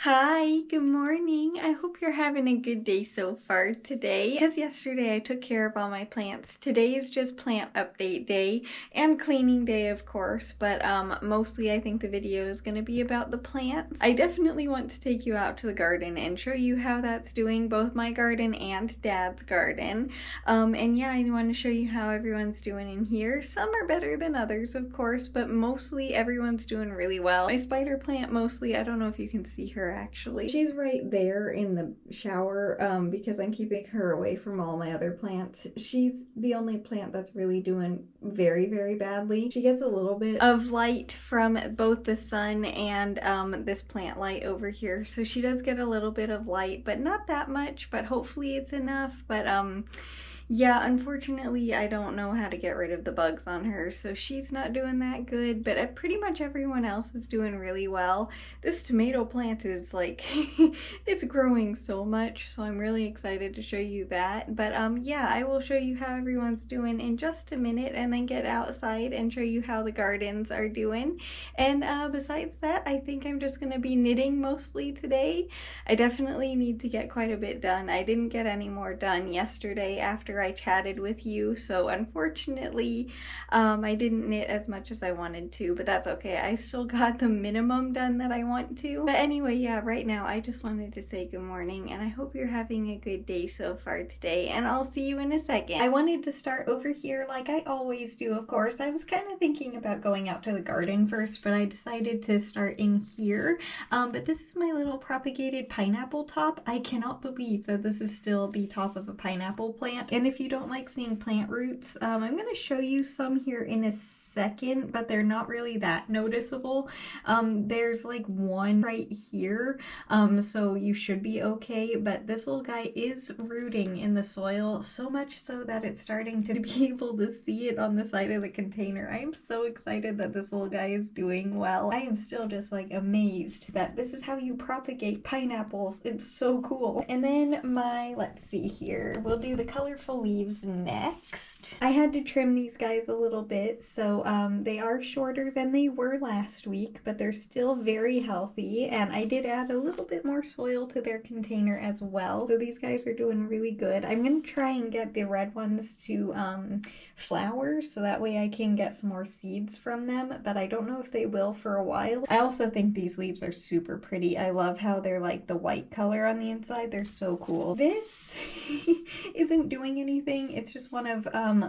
Hi, good morning. I hope you're having a good day so far today. Because yesterday I took care of all my plants. Today is just plant update day and cleaning day, of course, but mostly I think the video is going to be about the plants. I definitely want to take you out to the garden and show you how that's doing, both my garden and Dad's garden. And yeah, I want to show you how everyone's doing in here. Some are better than others, of course, but mostly everyone's doing really well. My spider plant mostly, I don't know if you can see her actually. She's right there in the shower because I'm keeping her away from all my other plants. She's the only plant that's really doing very, very badly. She gets a little bit of light from both the sun and this plant light over here. So she does get a little bit of light, but not that much, but hopefully it's enough. But yeah, unfortunately, I don't know how to get rid of the bugs on her, so she's not doing that good, but pretty much everyone else is doing really well. This tomato plant is like, it's growing so much, so I'm really excited to show you that. But yeah, I will show you how everyone's doing in just a minute and then get outside and show you how the gardens are doing. And besides that, I think I'm just gonna be knitting mostly today. I definitely need to get quite a bit done. I didn't get any more done yesterday after I chatted with you, so unfortunately I didn't knit as much as I wanted to, but that's okay. I still got the minimum done that I want to. But anyway, yeah, right now I just wanted to say good morning, and I hope you're having a good day so far today, and I'll see you in a second. I wanted to start over here like I always do, of course. I was kind of thinking about going out to the garden first, but I decided to start in here. But this is my little propagated pineapple top. I cannot believe that this is still the top of a pineapple plant. And if you don't like seeing plant roots, I'm going to show you some here in a second, but they're not really that noticeable. There's like one right here, so you should be okay, but this little guy is rooting in the soil, so much so that it's starting to be able to see it on the side of the container. I am so excited that this little guy is doing well. I am still just like amazed that this is how you propagate pineapples. It's so cool. And then let's see here, we'll do the colorful leaves next. I had to trim these guys a little bit, so they are shorter than they were last week, but they're still very healthy, and I did add a little bit more soil to their container as well, so these guys are doing really good. I'm gonna try and get the red ones to flower, so that way I can get some more seeds from them, but I don't know if they will for a while. I also think these leaves are super pretty. I love how they're like the white color on the inside. They're so cool. This isn't doing anything. It's just one of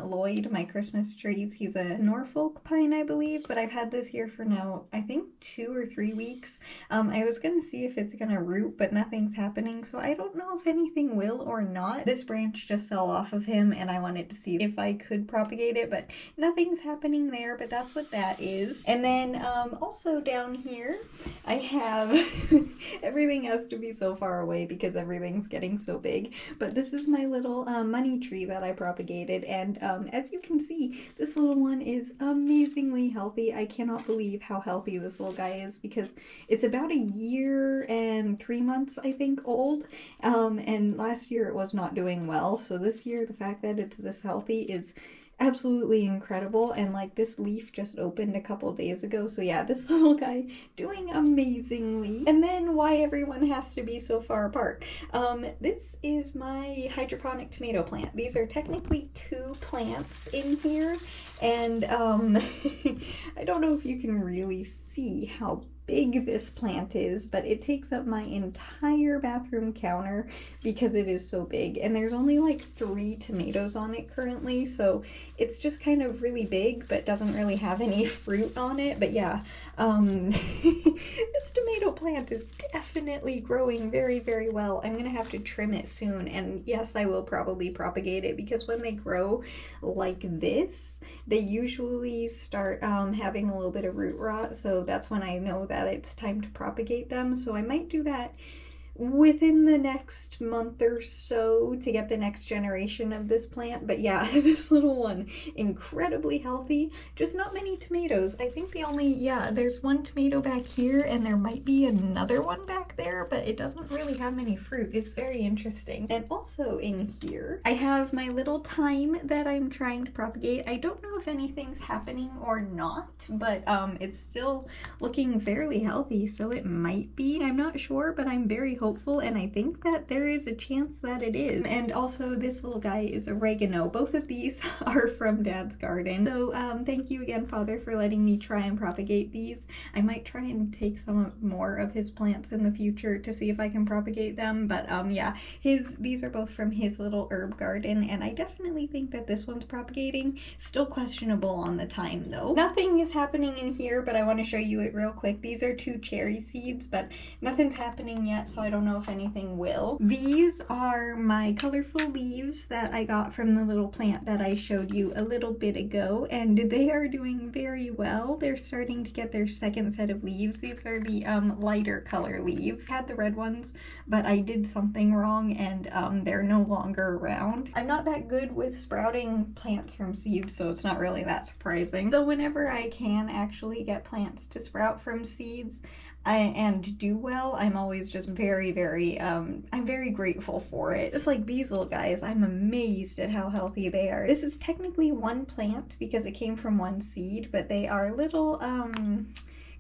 Lloyd, my Christmas trees. He's a Norfolk pine, I believe, but I've had this here for now, I think 2 or 3 weeks. I was gonna see if it's gonna root, but nothing's happening, so I don't know if anything will or not. This branch just fell off of him, and I wanted to see if I could propagate it, but nothing's happening there, but that's what that is. And then also down here, I have everything has to be so far away because everything's getting so big, but this is my little money tree that I propagated, and as you can see, this little one is amazingly healthy. I cannot believe how healthy this little guy is because it's about 1 year and 3 months, I think, old, and last year it was not doing well, so this year the fact that it's this healthy is absolutely incredible. And like, this leaf just opened a couple days ago, so yeah, this little guy doing amazingly. And then why everyone has to be so far apart. This is my hydroponic tomato plant. These are technically 2 plants in here, and I don't know if you can really see how big this plant is, but it takes up my entire bathroom counter because it is so big, and there's only like 3 tomatoes on it currently, so it's just kind of really big but doesn't really have any fruit on it. But yeah, this tomato plant is definitely growing very, very well. I'm gonna have to trim it soon, and yes, I will probably propagate it because when they grow like this, they usually start having a little bit of root rot, so that's when I know that it's time to propagate them. So I might do that within the next month or so to get the next generation of this plant. But yeah, this little one, incredibly healthy, just not many tomatoes. I think the only, yeah, there's one tomato back here and there might be another one back there, but it doesn't really have many fruit. It's very interesting. And also in here, I have my little thyme that I'm trying to propagate. I don't know if anything's happening or not, but it's still looking fairly healthy, so it might be. I'm not sure, but I'm very hopeful, and I think that there is a chance that it is. And also this little guy is oregano. Both of these are from Dad's garden. So thank you again, Father, for letting me try and propagate these. I might try and take some more of his plants in the future to see if I can propagate them, but yeah, these are both from his little herb garden, and I definitely think that this one's propagating. Still questionable on the time though. Nothing is happening in here, but I want to show you it real quick. These are 2 cherry seeds, but nothing's happening yet, so I don't know if anything will. These are my colorful leaves that I got from the little plant that I showed you a little bit ago, and they are doing very well. They're starting to get their second set of leaves. These are the lighter color leaves. I had the red ones, but I did something wrong and they're no longer around. I'm not that good with sprouting plants from seeds, so it's not really that surprising. So whenever I can actually get plants to sprout from seeds and do well, I'm always just very, I'm very grateful for it. Just like these little guys, I'm amazed at how healthy they are. This is technically one plant because it came from one seed, but they are little,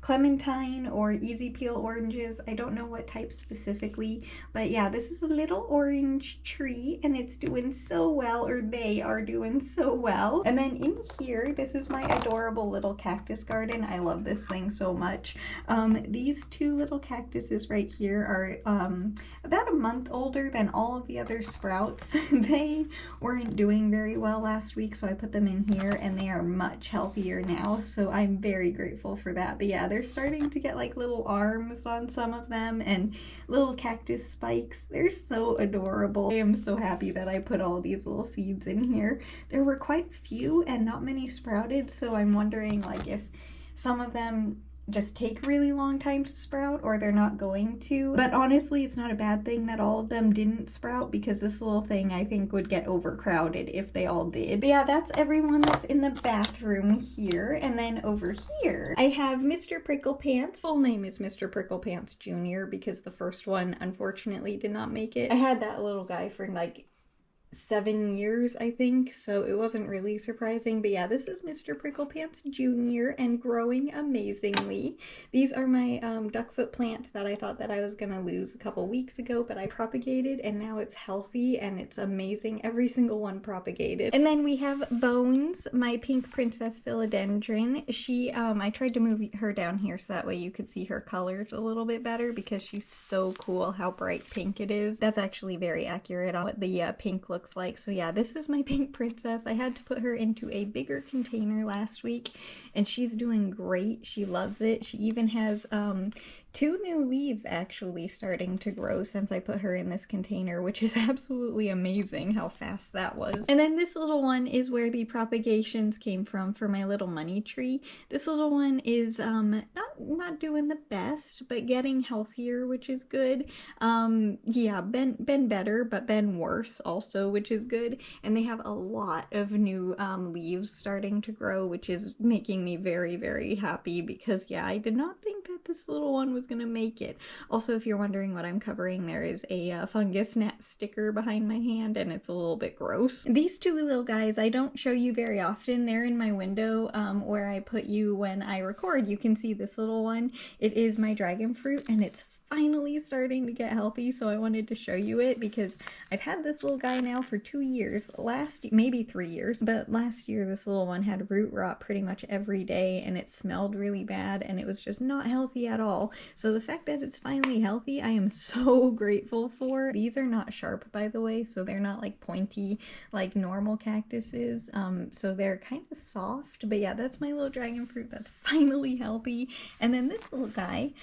clementine or easy peel oranges. I don't know what type specifically, but yeah, this is a little orange tree and it's doing so well, or they are doing so well. And then in here, this is my adorable little cactus garden. I love this thing so much. These 2 little cactuses right here are about a month older than all of the other sprouts. They weren't doing very well last week, so I put them in here and they are much healthier now, so I'm very grateful for that. But yeah, they're starting to get like little arms on some of them and little cactus spikes. They're so adorable. I am so happy that I put all these little seeds in here. There were quite a few and not many sprouted, so I'm wondering like if some of them just take a really long time to sprout or they're not going to. But honestly, it's not a bad thing that all of them didn't sprout, because this little thing I think would get overcrowded if they all did. But yeah, that's everyone that's in the bathroom here. And then over here, I have Mr. Pricklepants. Full name is Mr. Pricklepants Jr. because the first one unfortunately did not make it. I had that little guy for like 7 years, I think, so it wasn't really surprising. But yeah, this is Mr. Pricklepants Jr. and growing amazingly. These are my duckfoot plant that I thought that I was gonna lose a couple weeks ago, but I propagated and now it's healthy and it's amazing. Every single one propagated. And then we have Bones, my pink princess philodendron. She, I tried to move her down here so that way you could see her colors a little bit better because she's so cool how bright pink it is. That's actually very accurate on what the pink looks like. So yeah, this is my pink princess. I had to put her into a bigger container last week and she's doing great. She loves it. She even has 2 new leaves actually starting to grow since I put her in this container, which is absolutely amazing how fast that was. And then this little one is where the propagations came from for my little money tree. This little one is not doing the best, but getting healthier, which is good. Yeah, been better, but been worse also, which is good. And they have a lot of new leaves starting to grow, which is making me very happy because yeah, I did not think that this little one was gonna make it. Also, if you're wondering what I'm covering, there is a fungus gnat sticker behind my hand and it's a little bit gross. These 2 little guys I don't show you very often. They're in my window where I put you when I record. You can see this little one. It is my dragon fruit and it's finally starting to get healthy, so I wanted to show you it because I've had this little guy now for 2 years, maybe 3 years, but last year this little one had root rot pretty much every day and it smelled really bad and it was just not healthy at all. So the fact that it's finally healthy, I am so grateful for. These are not sharp, by the way, so they're not like pointy like normal cactuses, so they're kind of soft. But yeah, that's my little dragon fruit that's finally healthy. And then this little guy,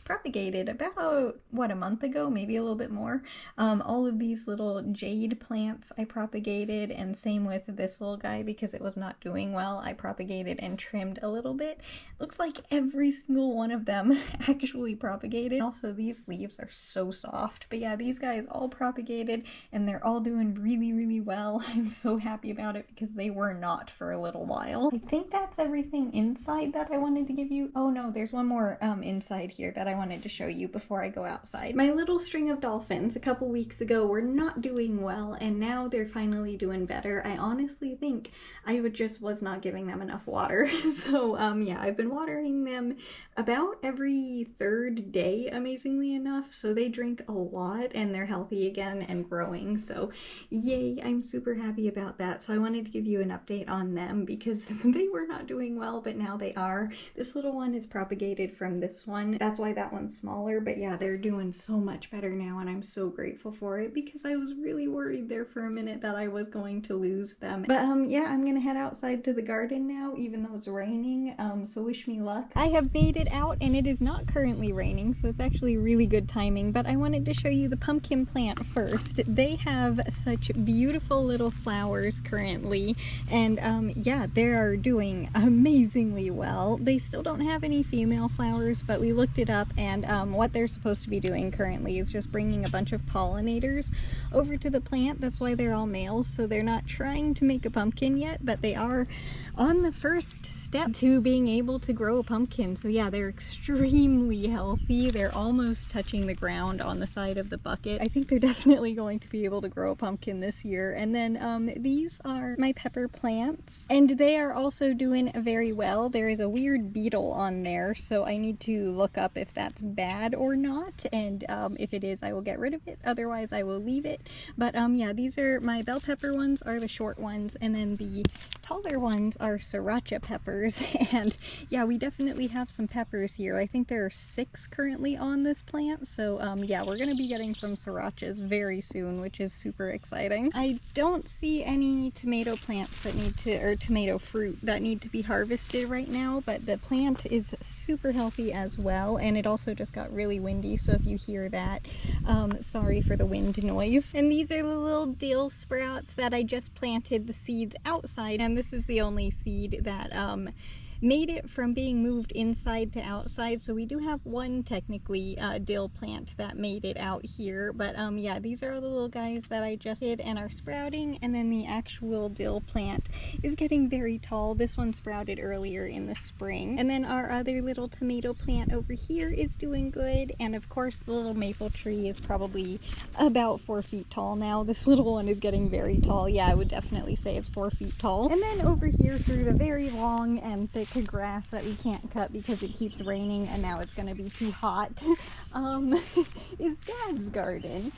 propagated about, what, a month ago, maybe a little bit more. All of these little jade plants I propagated, and same with this little guy because it was not doing well. I propagated and trimmed a little bit. Looks like every single one of them actually propagated. Also, these leaves are so soft. But yeah, these guys all propagated and they're all doing really, really well. I'm so happy about it because they were not for a little while. I think that's everything inside that I wanted to give you. Oh no, there's one more inside here that I wanted to show you before I go outside. My little string of dolphins a couple weeks ago were not doing well, and now they're finally doing better. I honestly think I was not giving them enough water. So yeah, I've been watering them about every third day, amazingly enough. So they drink a lot and they're healthy again and growing. So yay, I'm super happy about that. So I wanted to give you an update on them because they were not doing well, but now they are. This little one is propagated from this one. That's why that one's smaller. But yeah, they're doing so much better now and I'm so grateful for it because I was really worried there for a minute that I was going to lose them. But yeah, I'm gonna head outside to the garden now, even though it's raining. So wish me luck. I have made it out and it is not currently raining, so it's actually really good timing. But I wanted to show you the pumpkin plant first. They have such beautiful little flowers currently, and yeah, they are doing amazingly well. They still don't have any female flowers, but we looked it up, and what they're supposed to be doing currently is just bringing a bunch of pollinators over to the plant. That's why they're all males, so they're not trying to make a pumpkin yet, but they are on the first step to being able to grow a pumpkin. So yeah, they're extremely healthy. They're almost touching the ground on the side of the bucket. I think they're definitely going to be able to grow a pumpkin this year. And then these are my pepper plants, and they are also doing very well. There is a weird beetle on there, so I need to look up if that's bad or not, and if it is, I will get rid of it. Otherwise, I will leave it. But yeah, these are my bell pepper ones, are the short ones, and then the taller ones are sriracha peppers. And yeah, we definitely have some peppers here. I think there are 6 currently on this plant, so yeah, we're gonna be getting some srirachas very soon, which is super exciting. I don't see any tomato plants that need to, or tomato fruit that need to be harvested right now, but the plant is super healthy as well, and it also just got really windy, so if you hear that, sorry for the wind noise. And these are the little dill sprouts that I just planted the seeds outside, and this is the only seed that made it from being moved inside to outside. So we do have one technically dill plant that made it out here, but yeah, these are the little guys that I just did and are sprouting, and then the actual dill plant is getting very tall. This one sprouted earlier in the spring, and then our other little tomato plant over here is doing good, and of course the little maple tree is probably about 4 feet tall now. This little one is getting very tall. Yeah, I would definitely say it's 4 feet tall. And then over here through the very long and thick grass that we can't cut because it keeps raining and now it's gonna be too hot, is Dad's garden.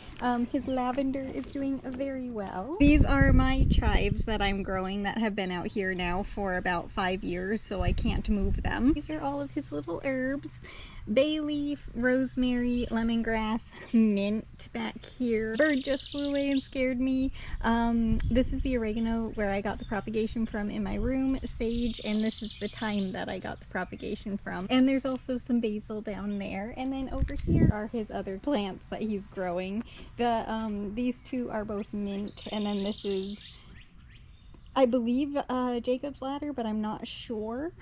His lavender is doing very well. These are my chives that I'm growing that have been out here now for about 5 years, so I can't move them. These are all of his little herbs. Bay leaf, rosemary, lemongrass, mint back here. Bird just flew away and scared me. This is the oregano where I got the propagation from in my room, sage, and this is the thyme that I got the propagation from. And there's also some basil down there. And then over here are his other plants that he's growing. These two are both mint, and then this is, I believe, Jacob's ladder, but I'm not sure.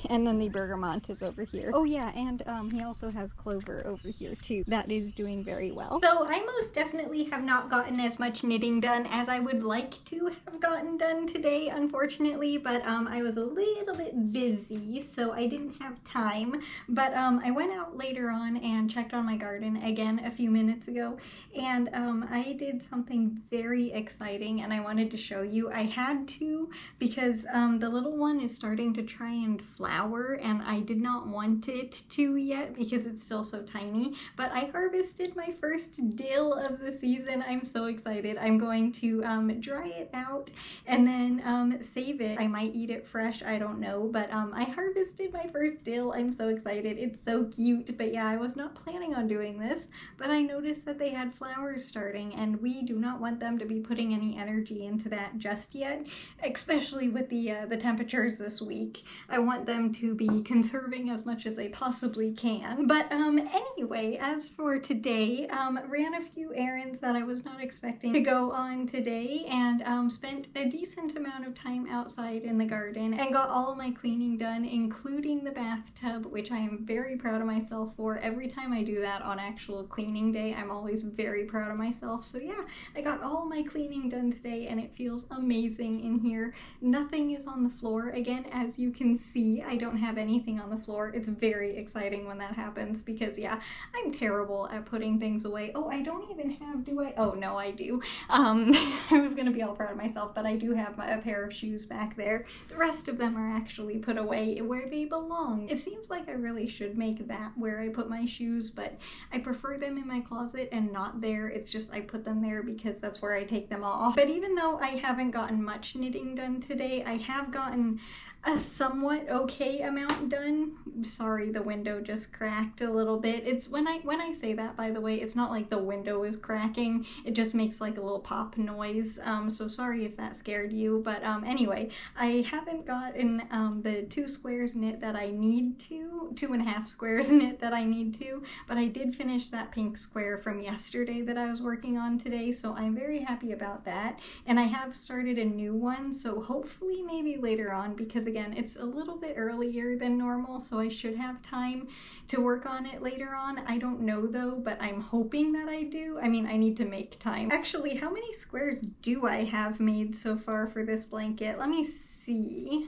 And then the bergamot is over here. Oh yeah, and he also has clover over here too. That is doing very well. So I most definitely have not gotten as much knitting done as I would like to have gotten done today, unfortunately, but I was a little bit busy, so I didn't have time. But I went out later on and checked on my garden again a few minutes ago, and I did something very exciting and I wanted to show you. I had to, because the little one is starting to try and flower, and I did not want it to yet because it's still so tiny, but I harvested my first dill of the season. I'm so excited. I'm going to dry it out and then save it. I might eat it fresh, I don't know, but I harvested my first dill. I'm so excited. It's so cute. But yeah, I was not planning on doing this, but I noticed that they had flowers starting, and we do not want them to be putting any energy into that just yet. especially with the temperatures this week. I want them to be conserving as much as they possibly can. But anyway, as for today, ran a few errands that I was not expecting to go on today, and spent a decent amount of time outside in the garden and got all of my cleaning done, including the bathtub, which I am very proud of myself for. Every time I do that on actual cleaning day, I'm always very proud of myself. So yeah, I got all my cleaning done today and it feels amazing in here. Nothing is on the floor. Again, as you can see, I don't have anything on the floor. It's very exciting when that happens because yeah, I'm terrible at putting things away. Oh, I don't even have, do I? Oh no, I do. I was gonna be all proud of myself, but I do have a pair of shoes back there. The rest of them are actually put away where they belong. It seems like I really should make that where I put my shoes, but I prefer them in my closet and not there. It's just I put them there because that's where I take them off. But even though I haven't gotten much knitting done today, I have gotten a somewhat okay amount done. Sorry, the window just cracked a little bit. It's when I say that, by the way, it's not like the window is cracking. It just makes like a little pop noise. So sorry if that scared you. But anyway, I haven't gotten the 2 squares knit that I need to, 2.5 squares knit that I need to, but I did finish that pink square from yesterday that I was working on today, so I'm very happy about that. And I have started a new one, so hopefully maybe later on, because again, it's a little bit earlier than normal, so I should have time to work on it later on. I don't know though, but I'm hoping that I do. I mean, I need to make time. Actually, how many squares do I have made so far for this blanket? Let me see.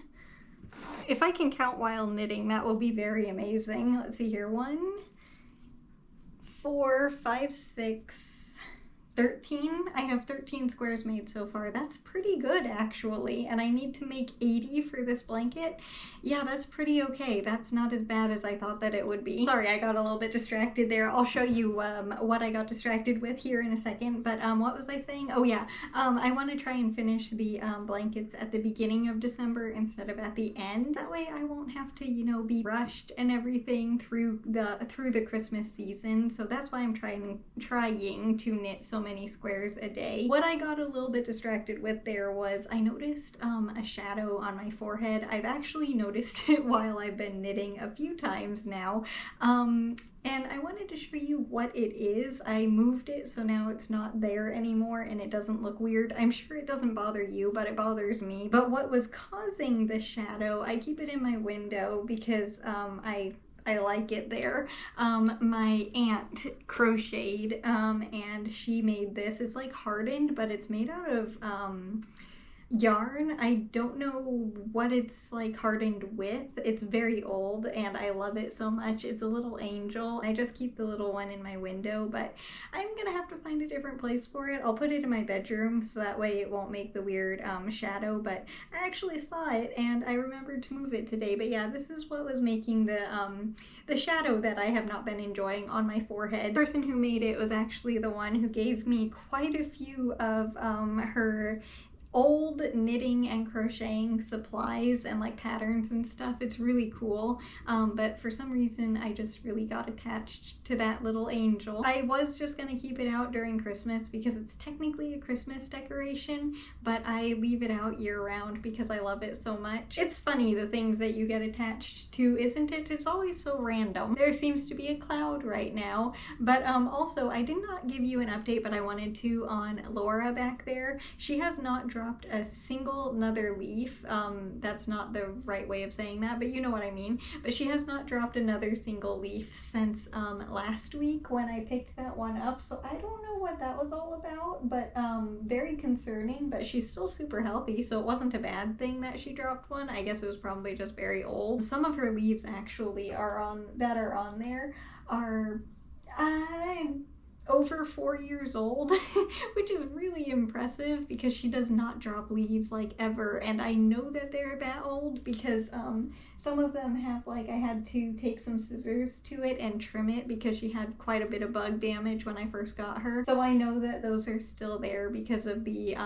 If I can count while knitting, that will be very amazing. Let's see here. 1, 4, 5, 6, 13. I have 13 squares made so far. That's pretty good actually, and I need to make 80 for this blanket. Yeah, that's pretty okay. That's not as bad as I thought that it would be. Sorry, I got a little bit distracted there. I'll show you what I got distracted with here in a second, but what was I saying? Oh yeah, I want to try and finish the blankets at the beginning of December instead of at the end. That way I won't have to, you know, be rushed and everything through the Christmas season. So that's why I'm trying to knit so many squares a day. What I got a little bit distracted with there was I noticed a shadow on my forehead. I've actually noticed it while I've been knitting a few times now. And I wanted to show you what it is. I moved it so now it's not there anymore and it doesn't look weird. I'm sure it doesn't bother you, but it bothers me. But what was causing the shadow, I keep it in my window because I like it there. My aunt crocheted and she made this. It's like hardened, but it's made out of yarn. I don't know what it's like hardened with. It's very old and I love it so much. It's a little angel. I just keep the little one in my window, but I'm gonna have to find a different place for it. I'll put it in my bedroom so that way it won't make the weird shadow, but I actually saw it and I remembered to move it today. But yeah, this is what was making the shadow that I have not been enjoying on my forehead. The person who made it was actually the one who gave me quite a few of her old knitting and crocheting supplies and like patterns and stuff. It's really cool, but for some reason I just really got attached to that little angel. I was just gonna keep it out during Christmas because it's technically a Christmas decoration, but I leave it out year-round because I love it so much. It's funny the things that you get attached to, isn't it? It's always so random. There seems to be a cloud right now, but also I did not give you an update, but I wanted to on Laura back there. She has not dropped a single another leaf. That's not the right way of saying that, but you know what I mean. But she has not dropped another single leaf since last week when I picked that one up. So I don't know what that was all about, but very concerning. But she's still super healthy, so it wasn't a bad thing that she dropped one. I guess it was probably just very old. Some of her leaves actually are on there are over 4 years old, which is really impressive because she does not drop leaves like ever, and I know that they're that old because some of them have, like, I had to take some scissors to it and trim it because she had quite a bit of bug damage when I first got her. So I know that those are still there because of the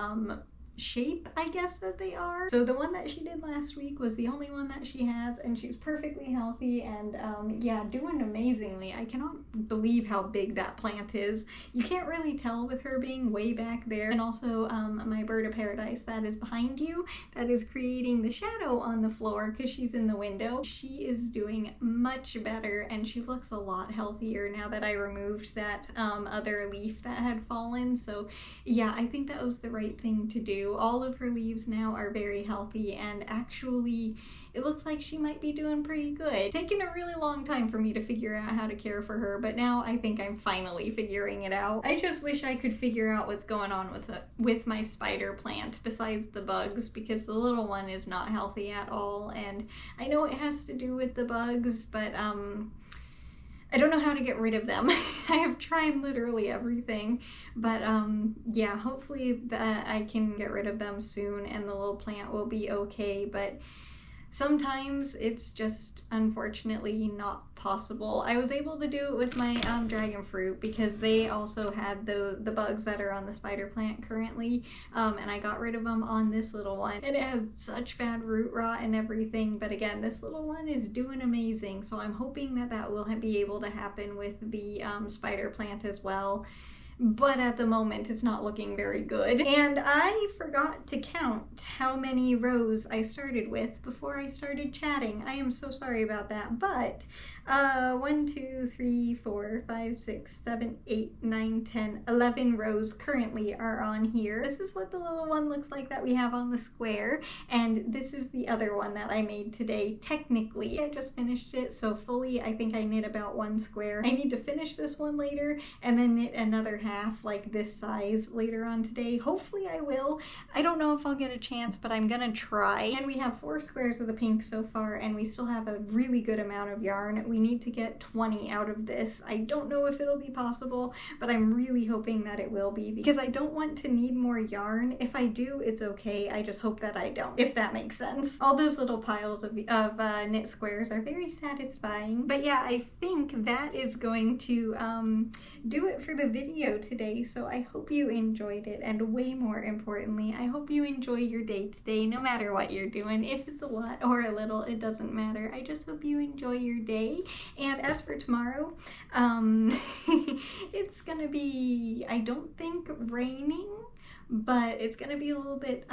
shape, I guess, that they are. So the one that she did last week was the only one that she has, and she's perfectly healthy and yeah, doing amazingly. I cannot believe how big that plant is. You can't really tell with her being way back there. And also my bird of paradise that is behind you, that is creating the shadow on the floor because she's in the window. She is doing much better and she looks a lot healthier now that I removed that other leaf that had fallen. So yeah, I think that was the right thing to do. All of her leaves now are very healthy, and actually it looks like she might be doing pretty good. It's taken a really long time for me to figure out how to care for her, but now I think I'm finally figuring it out. I just wish I could figure out what's going on with my spider plant besides the bugs, because the little one is not healthy at all, and I know it has to do with the bugs, but I don't know how to get rid of them. I have tried literally everything, but yeah, hopefully that I can get rid of them soon and the little plant will be okay, but sometimes it's just unfortunately not possible. I was able to do it with my dragon fruit because they also had the bugs that are on the spider plant currently, and I got rid of them on this little one, and it had such bad root rot and everything. But again, this little one is doing amazing, so I'm hoping that that will be able to happen with the spider plant as well. But at the moment it's not looking very good. And I forgot to count how many rows I started with before I started chatting. I am so sorry about that, but 1, 2, 3, 4, 5, 6, 7, 8, 9, 10, 11 rows currently are on here. This is what the little one looks like that we have on the square, and this is the other one that I made today. Technically, I just finished it, so fully I think I knit about 1 square. I need to finish this one later and then knit another half like this size later on today. Hopefully I will. I don't know if I'll get a chance, but I'm gonna try. And we have 4 squares of the pink so far, and we still have a really good amount of yarn. We need to get 20 out of this. I don't know if it'll be possible, but I'm really hoping that it will be, because I don't want to need more yarn. If I do, it's okay. I just hope that I don't, if that makes sense. All those little piles of knit squares are very satisfying. But yeah, I think that is going to do it for the video today. So I hope you enjoyed it, and way more importantly, I hope you enjoy your day today, no matter what you're doing. If it's a lot or a little, it doesn't matter. I just hope you enjoy your day. And as for tomorrow, it's gonna be, I don't think raining, but it's gonna be a little bit,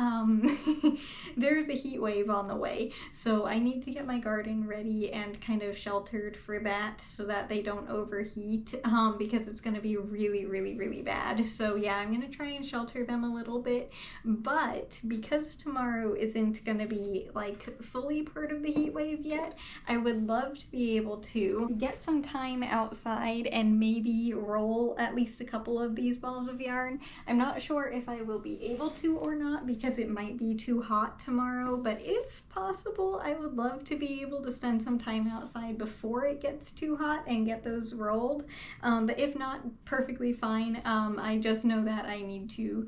there's a heat wave on the way, so I need to get my garden ready and kind of sheltered for that so that they don't overheat, because it's gonna be really, really, really bad. So yeah, I'm gonna try and shelter them a little bit, but because tomorrow isn't gonna be like fully part of the heat wave yet, I would love to be able to get some time outside and maybe roll at least a couple of these balls of yarn. I'm not sure if I will be able to or not, because it might be too hot tomorrow, but if possible, I would love to be able to spend some time outside before it gets too hot and get those rolled. But if not, perfectly fine. I just know that I need to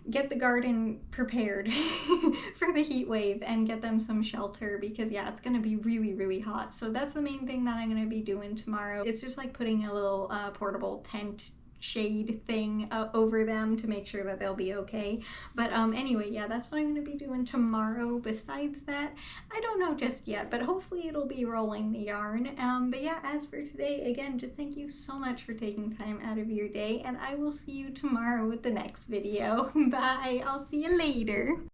get the garden prepared for the heat wave and get them some shelter, because yeah, it's gonna be really, really hot. So that's the main thing that I'm gonna be doing tomorrow. It's just like putting a little portable tent shade thing over them to make sure that they'll be okay. But anyway, yeah, that's what I'm going to be doing tomorrow. Besides that, I don't know just yet, but hopefully it'll be rolling the yarn. But yeah, as for today, again, just thank you so much for taking time out of your day, and I will see you tomorrow with the next video. Bye! I'll see you later!